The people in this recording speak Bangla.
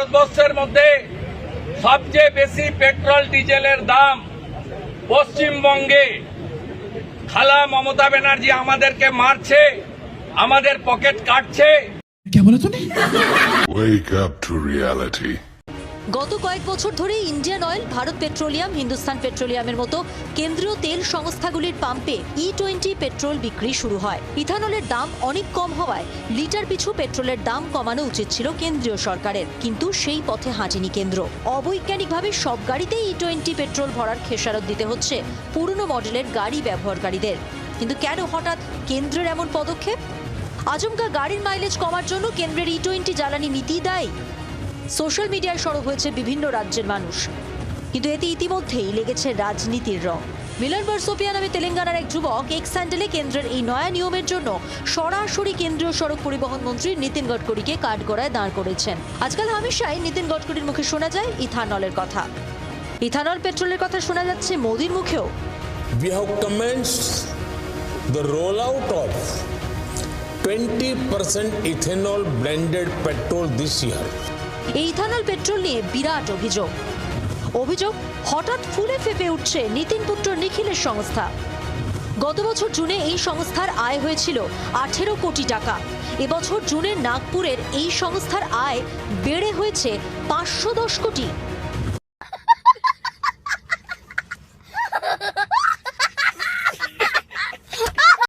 ভারতবর্ষের মধ্যে সবচেয়ে বেশি পেট্রোল ডিজেলের দাম পশ্চিমবঙ্গে। খালা মমতা ব্যানার্জি আমাদেরকে মারছে, আমাদের পকেট কাটছে। Wake up to reality. গত কয়েক বছর ধরে Indian Oil, Bharat Petroleum, Hindustan পেট্রোলিয়ামের মতো কেন্দ্রীয় তেল সংস্থাগুলির পাম্পে E20 পেট্রোল বিক্রি শুরু হয়। ইথানলের দাম অনেক কম হওয়ায় লিটার পিছু পেট্রোলের দাম কমানো উচিত ছিল কেন্দ্রীয় সরকারের, কিন্তু সেই পথে হাঁটেনি কেন্দ্র। অবৈজ্ঞানিকভাবে সব গাড়িতেই E20 পেট্রোল ভরার খেসারত দিতে হচ্ছে পুরনো মডেলের গাড়ি ব্যবহারকারীদের। কিন্তু কেন হঠাৎ কেন্দ্রের এমন পদক্ষেপ? আচমকা গাড়ির মাইলেজ কমার জন্য কেন্দ্রের E20 জ্বালানি নীতি দায়ী? সোশ্যাল মিডিয়ায় সরব হয়েছে বিভিন্ন রাজ্যের মানুষ, কিন্তু এতে ইতিমধ্যেই লেগেছে রাজনীতির রং। মিলন বরসোপিয়া নামে তেলেঙ্গানার এক যুবক এক্স স্যান্ডেলে কেন্দ্রের এই নয়া নিয়মের জন্য সরাসরি কেন্দ্রীয় সড়ক পরিবহন মন্ত্রী নীতিন গডকরিকে কাঠগড়ায় দাঁড় করেছেন। আজকাল হামেশাই নীতিন গডকরির মুখে শোনা যায় ইথানলের কথা, ইথানল পেট্রোলের কথা শোনা যাচ্ছে মোদির মুখেও। We have commenced the rollout of 20% ethanol blended petrol this year. এই ইথানল পেট্রোল নিয়ে বিরাট অভিযোগ হঠাৎ ফুলে ফেপে উঠছে নীতিন পুত্র নিখিলের সংস্থা। গত বছর জুনে এই সংস্থার আয় হয়েছিল 18 কোটি টাকা। এবছর জুনে নাগপুরের এই সংস্থার আয় বেড়ে হয়েছে 510 কোটি।